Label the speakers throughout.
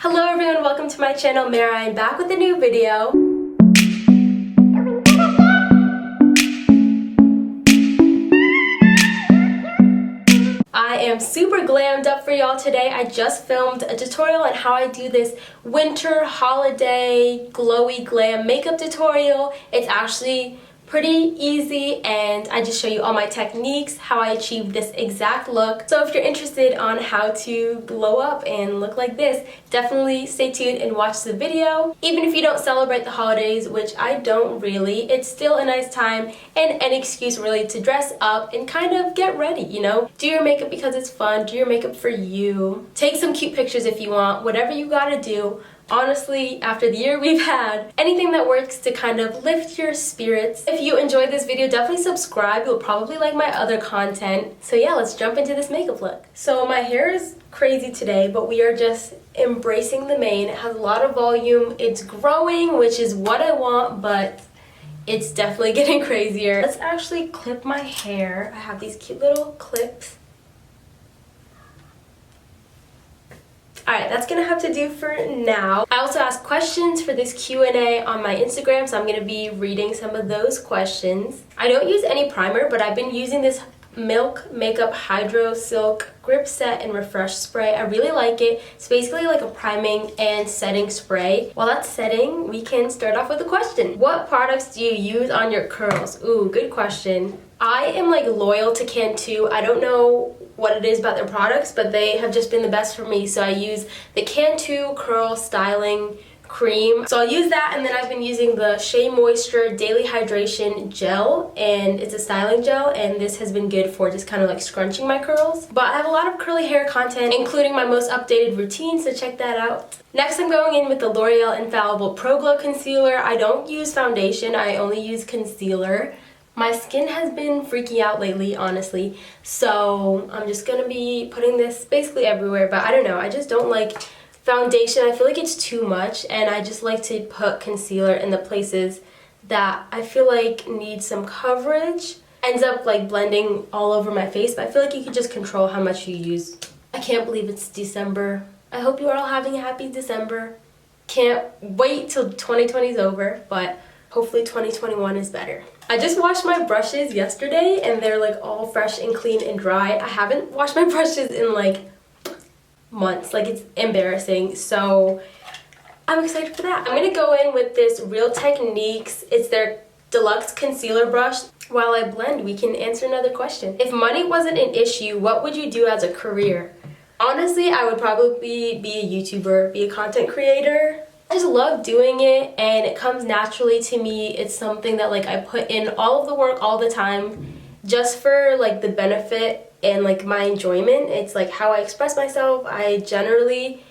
Speaker 1: Hello everyone, welcome to my channel. Mara. I'm back with a new video. I am super glammed up for y'all today. I just filmed a tutorial on how I do this winter holiday glowy glam makeup tutorial. It's actually pretty easy and I just show you all my techniques, how I achieved this exact look. So if you're interested on how to glow up and look like this, definitely stay tuned and watch the video. Even if you don't celebrate the holidays, which I don't really, it's still a nice time and an excuse really to dress up and kind of get ready, you know? Do your makeup because it's fun, do your makeup for you. Take some cute pictures if you want, whatever you gotta do. Honestly, after the year we've had, anything that works to kind of lift your spirits. If you enjoyed this video, definitely subscribe. You'll probably like my other content. So yeah, let's jump into this makeup look. So my hair is crazy today, but we are just embracing the mane. It has a lot of volume. It's growing, which is what I want, but it's definitely getting crazier. Let's actually clip my hair. I have these cute little clips. Alright, that's gonna have to do for now. I also asked questions for this Q&A on my Instagram, so I'm gonna be reading some of those questions. I don't use any primer, but I've been using this Milk Makeup Hydro Silk Grip Set and Refresh Spray. I really like it. It's basically like a priming and setting spray. While that's setting, we can start off with a question. What products do you use on your curls? Ooh, good question. I am like loyal to Canon. I don't know what it is about their products, but they have just been the best for me. So I use the Canon Curl Styling Cream. So I'll use that, and then I've been using the Shea Moisture Daily Hydration Gel, and it's a styling gel, and this has been good for just kind of like scrunching my curls. But I have a lot of curly hair content, including my most updated routine, so check that out. Next, I'm going in with the L'Oreal Infallible Pro Glow Concealer. I don't use foundation, I only use concealer. My skin has been freaking out lately, honestly, so I'm just gonna be putting this basically everywhere, but I don't know, I just don't like foundation. I feel like it's too much, and I just like to put concealer in the places that I feel like need some coverage. Ends up like blending all over my face, but I feel like you can just control how much you use. I can't believe it's December. I hope you are all having a happy December. Can't wait till 2020 is over, but hopefully 2021 is better. I just washed my brushes yesterday and they're like all fresh and clean and dry. I haven't washed my brushes in like months, like it's embarrassing, so I'm excited for that. I'm gonna go in with this Real Techniques, it's their deluxe concealer brush. While I blend, we can answer another question. If money wasn't an issue, what would you do as a career? Honestly, I would probably be a YouTuber, be a content creator. I just love doing it and it comes naturally to me. It's something that like I put in all of the work all the time just for like the benefit and like my enjoyment. It's like how I express myself. I generally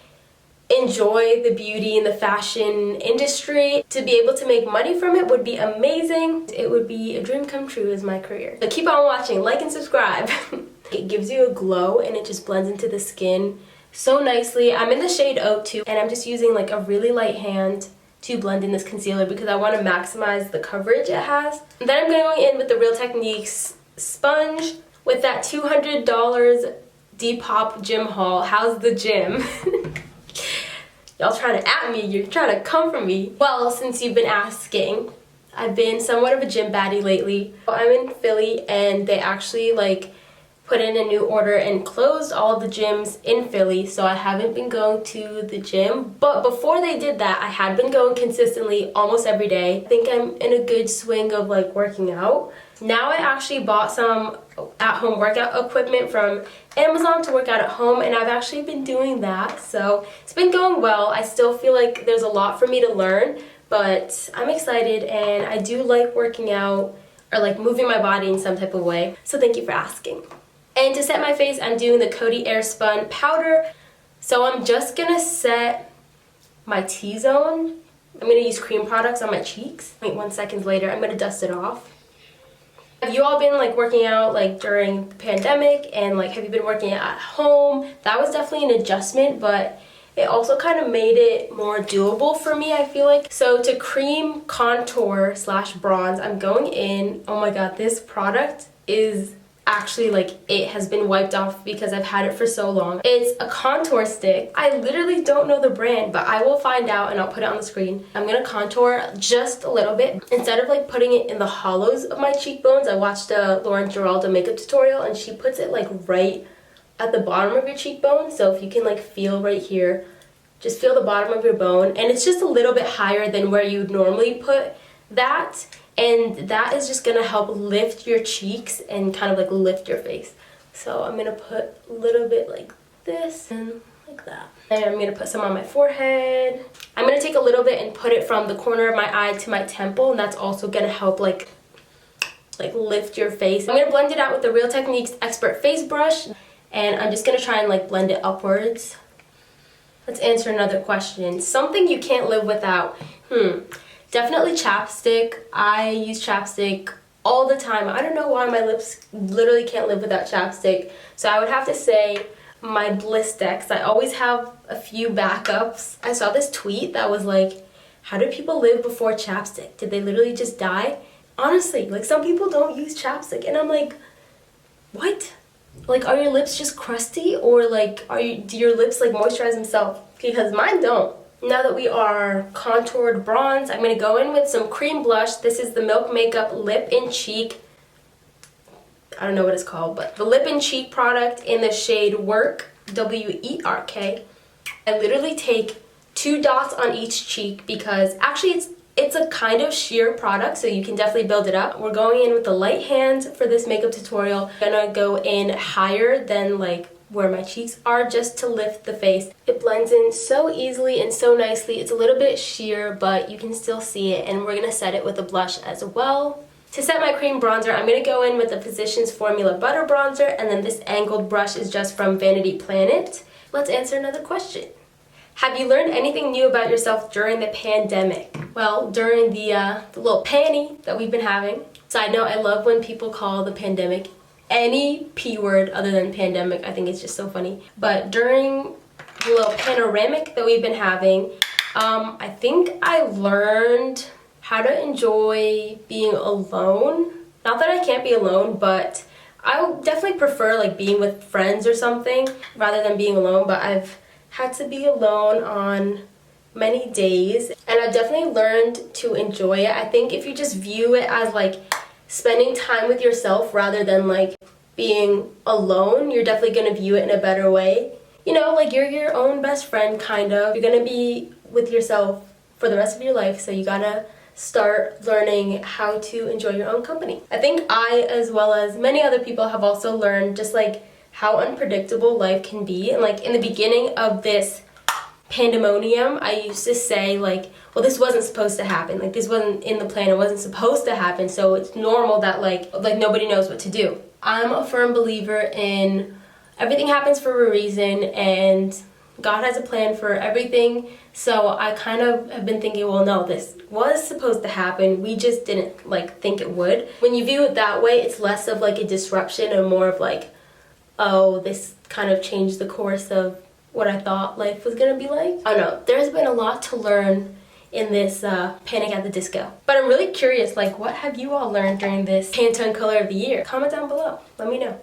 Speaker 1: enjoy the beauty and the fashion industry. To be able to make money from it would be amazing. It would be a dream come true as my career. So keep on watching, like and subscribe. It gives you a glow and it just blends into the skin so nicely. I'm in the shade 02 and I'm just using like a really light hand to blend in this concealer because I want to maximize the coverage it has. And then I'm going in with the Real Techniques sponge with that $200 Depop gym haul. How's the gym? Y'all trying to at me, you're trying to come for me. Well, since you've been asking, I've been somewhat of a gym baddie lately. I'm in Philly and they actually like put in a new order and closed all the gyms in Philly, so I haven't been going to the gym. But before they did that, I had been going consistently almost every day. I think I'm in a good swing of like working out. Now I actually bought some at-home workout equipment from Amazon to work out at home, and I've actually been doing that, so it's been going well. I still feel like there's a lot for me to learn, but I'm excited and I do like working out or like moving my body in some type of way, so thank you for asking. And to set my face, I'm doing the Coty Airspun powder. So I'm just gonna set my T-zone. I'm gonna use cream products on my cheeks. Wait 1 second later, I'm gonna dust it off. Have you all been like working out like during the pandemic, and like have you been working out at home? That was definitely an adjustment, but it also kind of made it more doable for me, I feel like. So to cream contour slash bronze, I'm going in, oh my god, this product is actually like it has been wiped off because I've had it for so long. It's a contour stick. I literally don't know the brand, but I will find out and I'll put it on the screen. I'm gonna contour just a little bit. Instead of like putting it in the hollows of my cheekbones, I watched a Lauren Geraldo makeup tutorial and she puts it like right at the bottom of your cheekbone. So if you can like feel right here, just feel the bottom of your bone, and it's just a little bit higher than where you'd normally put that, and that is just gonna help lift your cheeks and kind of like lift your face. So I'm gonna put a little bit like this and like that. And I'm gonna put some on my forehead. I'm gonna take a little bit and put it from the corner of my eye to my temple, and that's also gonna help like lift your face. I'm gonna blend it out with the Real Techniques Expert Face Brush, and I'm just gonna try and like blend it upwards. Let's answer another question. Something you can't live without. Definitely chapstick. I use chapstick all the time. I don't know why my lips literally can't live without chapstick. So I would have to say my Blistex. I always have a few backups. I saw this tweet that was like, how do people live before chapstick? Did they literally just die? Honestly, like some people don't use chapstick, and I'm like, what? Like, are your lips just crusty, or like do your lips like moisturize themselves? Because mine don't. Now that we are contoured bronze, I'm going to go in with some cream blush. This is the Milk Makeup Lip and Cheek. I don't know what it's called, but the Lip and Cheek product in the shade Work, W-E-R-K. I literally take 2 dots on each cheek because actually it's a kind of sheer product, so you can definitely build it up. We're going in with the light hand for this makeup tutorial. I'm gonna go in higher than like where my cheeks are just to lift the face. It blends in so easily and so nicely. It's a little bit sheer, but you can still see it, and we're gonna set it with a blush as well. To set my cream bronzer, I'm gonna go in with the Physicians Formula Butter Bronzer, and then this angled brush is just from Vanity Planet. Let's answer another question. Have you learned anything new about yourself during the pandemic? Well, during the little panty that we've been having. Side note, I love when people call the pandemic any P word other than pandemic. I think it's just so funny. But during the little panoramic that we've been having, I think I learned how to enjoy being alone. Not that I can't be alone, but I would definitely prefer like being with friends or something rather than being alone, but I've had to be alone on many days, and I've definitely learned to enjoy it. I think if you just view it as like spending time with yourself rather than like being alone, you're definitely going to view it in a better way. You know, like you're your own best friend, kind of. You're going to be with yourself for the rest of your life, so you gotta start learning how to enjoy your own company. I think I, as well as many other people, have also learned just like how unpredictable life can be. And like in the beginning of this pandemonium, I used to say like, well, this wasn't supposed to happen. Like this wasn't in the plan. It wasn't supposed to happen. So it's normal that like nobody knows what to do. I'm a firm believer in everything happens for a reason, and God has a plan for everything. So I kind of have been thinking, well, no, this was supposed to happen. We just didn't like think it would. When you view it that way, it's less of like a disruption and more of like, oh, this kind of changed the course of what I thought life was gonna be like. I don't know, there's been a lot to learn in this Panic at the Disco. But I'm really curious, like what have you all learned during this Pantone Color of the Year? Comment down below, let me know.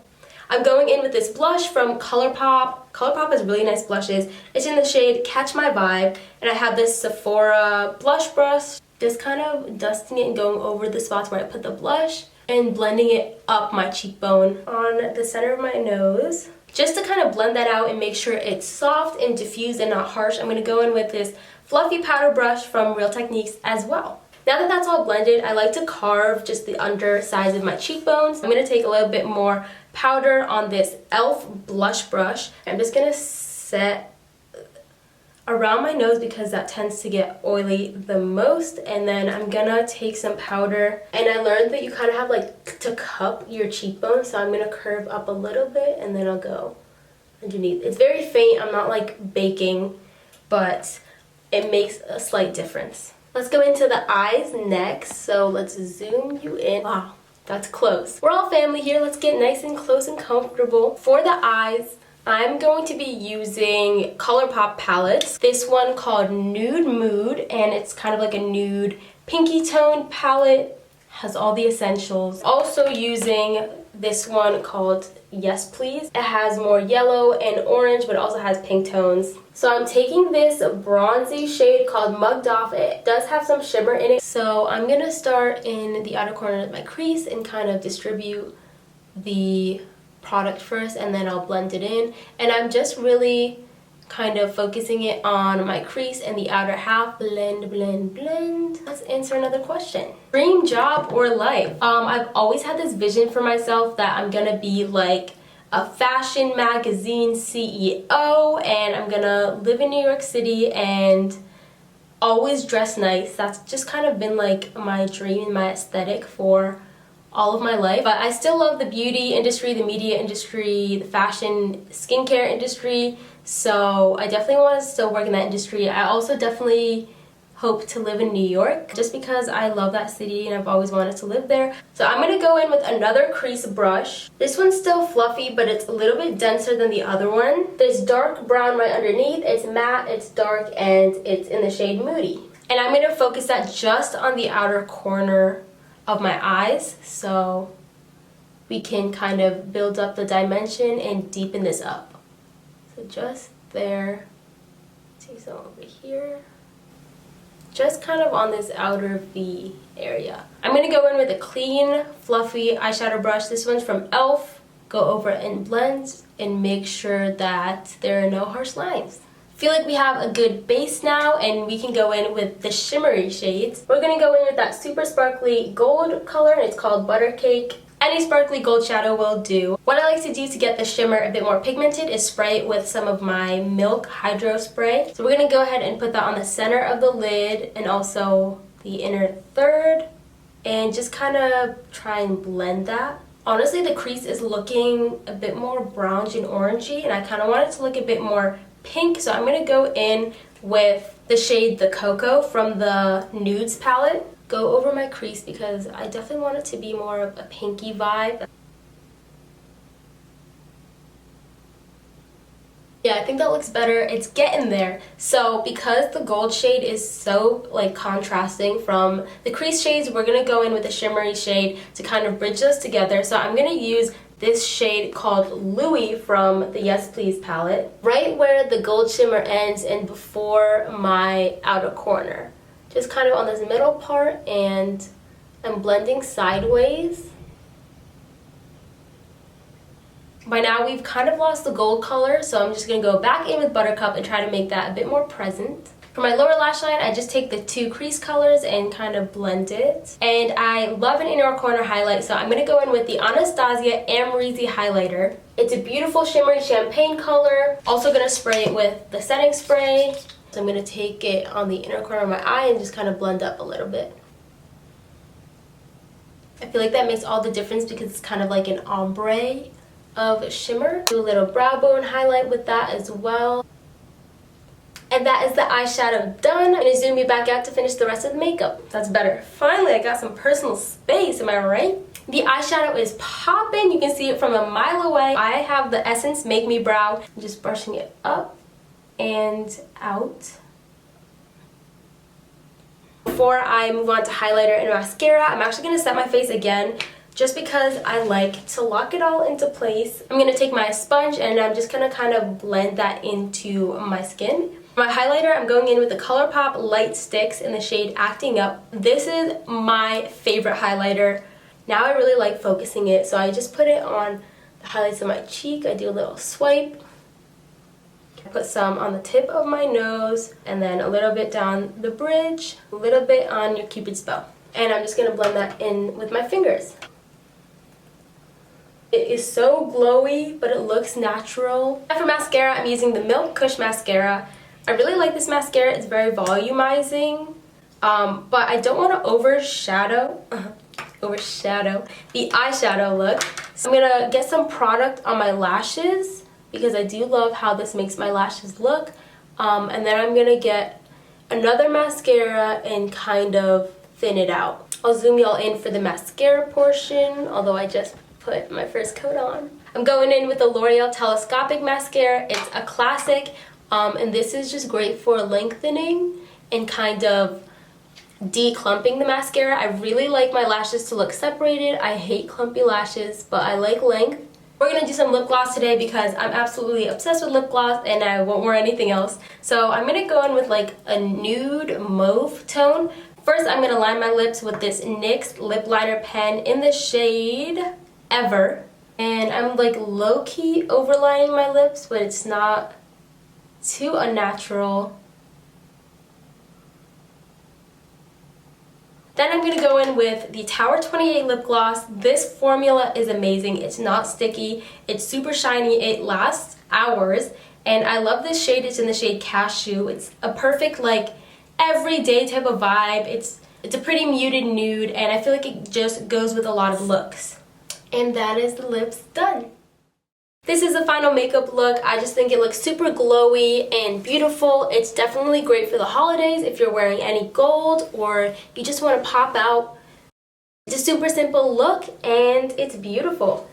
Speaker 1: I'm going in with this blush from ColourPop. ColourPop has really nice blushes. It's in the shade Catch My Vibe, and I have this Sephora blush brush, just kind of dusting it and going over the spots where I put the blush and blending it up my cheekbone on the center of my nose. Just to kind of blend that out and make sure it's soft and diffused and not harsh, I'm going to go in with this fluffy powder brush from Real Techniques as well. Now that that's all blended, I like to carve just the undersides of my cheekbones. I'm going to take a little bit more powder on this e.l.f. blush brush. I'm just going to set around my nose because that tends to get oily the most, and then I'm gonna take some powder, and I learned that you kind of have like to cup your cheekbone, so I'm gonna curve up a little bit and then I'll go underneath. It's very faint, I'm not like baking, but it makes a slight difference. Let's go into the eyes next, so let's zoom you in. Wow, that's close. We're all family here, let's get nice and close and comfortable. For the eyes, I'm going to be using ColourPop palettes. This one called Nude Mood, and it's kind of like a nude pinky tone palette. Has all the essentials. Also using this one called Yes Please. It has more yellow and orange, but it also has pink tones. So I'm taking this bronzy shade called Mugged Off. It does have some shimmer in it. So I'm gonna start in the outer corner of my crease and kind of distribute the product first, and then I'll blend it in. And I'm just really kind of focusing it on my crease and the outer half. Blend, blend, blend. Let's answer another question. Dream job or life? I've always had this vision for myself that I'm gonna be like a fashion magazine CEO, and I'm gonna live in New York City and always dress nice. That's just kind of been like my dream and my aesthetic for all of my life. But I still love the beauty industry, the media industry, the fashion, skincare industry. So I definitely want to still work in that industry. I also definitely hope to live in New York just because I love that city and I've always wanted to live there. So I'm going to go in with another crease brush. This one's still fluffy, but it's a little bit denser than the other one. There's dark brown right underneath. It's matte, it's dark, and it's in the shade Moody. And I'm going to focus that just on the outer corner of my eyes so we can kind of build up the dimension and deepen this up. So just there, take some over here, just kind of on this outer V area. I'm going to go in with a clean, fluffy eyeshadow brush. This one's from e.l.f. Go over it and blend and make sure that there are no harsh lines. I feel like we have a good base now, and we can go in with the shimmery shades. We're going to go in with that super sparkly gold color, and it's called Butter Cake. Any sparkly gold shadow will do. What I like to do to get the shimmer a bit more pigmented is spray it with some of my Milk Hydro Spray. So we're going to go ahead and put that on the center of the lid and also the inner third, and just kind of try and blend that. Honestly, the crease is looking a bit more brownish and orangey, and I kind of want it to look a bit more pink, so I'm going to go in with the shade The Cocoa from the Nudes palette. Go over my crease because I definitely want it to be more of a pinky vibe. Yeah, I think that looks better. It's getting there. So because the gold shade is so like contrasting from the crease shades, we're going to go in with a shimmery shade to kind of bridge those together. So I'm going to use this shade called Louis from the Yes Please palette, right where the gold shimmer ends and before my outer corner. Just kind of on this middle part, and I'm blending sideways. By now we've kind of lost the gold color, so I'm just going to go back in with Buttercup and try to make that a bit more present. For my lower lash line, I just take the two crease colors and kind of blend it. And I love an inner corner highlight, so I'm going to go in with the Anastasia Amrezy highlighter. It's a beautiful shimmery champagne color. Also going to spray it with the setting spray. So I'm going to take it on the inner corner of my eye and just kind of blend up a little bit. I feel like that makes all the difference because it's kind of like an ombre of shimmer. Do a little brow bone highlight with that as well. And that is the eyeshadow done. I'm going to zoom you back out to finish the rest of the makeup. That's better. Finally, I got some personal space, am I right? The eyeshadow is popping. You can see it from a mile away. I have the Essence Make Me Brow. I'm just brushing it up and out. Before I move on to highlighter and mascara, I'm actually going to set my face again just because I like to lock it all into place. I'm going to take my sponge and I'm just going to kind of blend that into my skin. For my highlighter, I'm going in with the ColourPop Light Sticks in the shade Acting Up. This is my favorite highlighter. Now I really like focusing it, so I just put it on the highlights of my cheek. I do a little swipe. Put some on the tip of my nose, and then a little bit down the bridge, a little bit on your Cupid's bow. And I'm just going to blend that in with my fingers. It is so glowy, but it looks natural. And for mascara, I'm using the Milk Kush Mascara. I really like this mascara. It's very volumizing, but I don't want to overshadow the eyeshadow look. So I'm going to get some product on my lashes, because I do love how this makes my lashes look. And then I'm going to get another mascara and kind of thin it out. I'll zoom y'all in for the mascara portion, although I just put my first coat on. I'm going in with the L'Oreal Telescopic Mascara. It's a classic, and this is just great for lengthening and kind of de-clumping the mascara. I really like my lashes to look separated. I hate clumpy lashes, but I like length. We're going to do some lip gloss today because I'm absolutely obsessed with lip gloss and I won't wear anything else. So I'm going to go in with like a nude mauve tone. First, I'm going to line my lips with this NYX lip liner pen in the shade Ever. And I'm like low-key overlining my lips, but it's not too unnatural. Then I'm going to go in with the Tower 28 lip gloss. This formula is amazing. It's not sticky. It's super shiny. It lasts hours. And I love this shade. It's in the shade Cashew. It's a perfect like everyday type of vibe. It's a pretty muted nude and I feel like it just goes with a lot of looks. And that is the lips done. This is the final makeup look. I just think it looks super glowy and beautiful. It's definitely great for the holidays if you're wearing any gold or you just want to pop out. It's a super simple look and it's beautiful.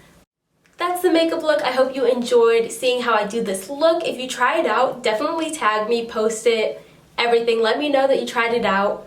Speaker 1: That's the makeup look. I hope you enjoyed seeing how I do this look. If you try it out, definitely tag me, post it, everything. Let me know that you tried it out.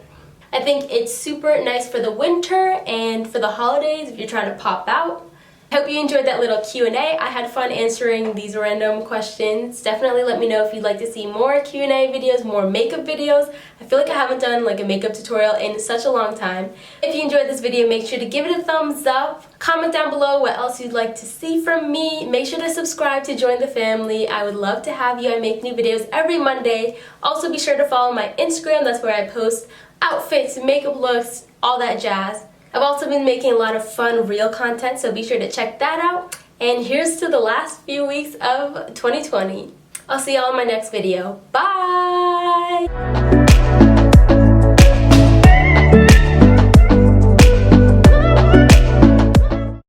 Speaker 1: I think it's super nice for the winter and for the holidays if you're trying to pop out. I hope you enjoyed that little Q&A. I had fun answering these random questions. Definitely let me know if you'd like to see more Q&A videos, more makeup videos. I feel like I haven't done like a makeup tutorial in such a long time. If you enjoyed this video, make sure to give it a thumbs up. Comment down below what else you'd like to see from me. Make sure to subscribe to join the family. I would love to have you. I make new videos every Monday. Also be sure to follow my Instagram. That's where I post outfits, makeup looks, all that jazz. I've also been making a lot of fun reel content, so be sure to check that out. And here's to the last few weeks of 2020. I'll see y'all in my next video. Bye!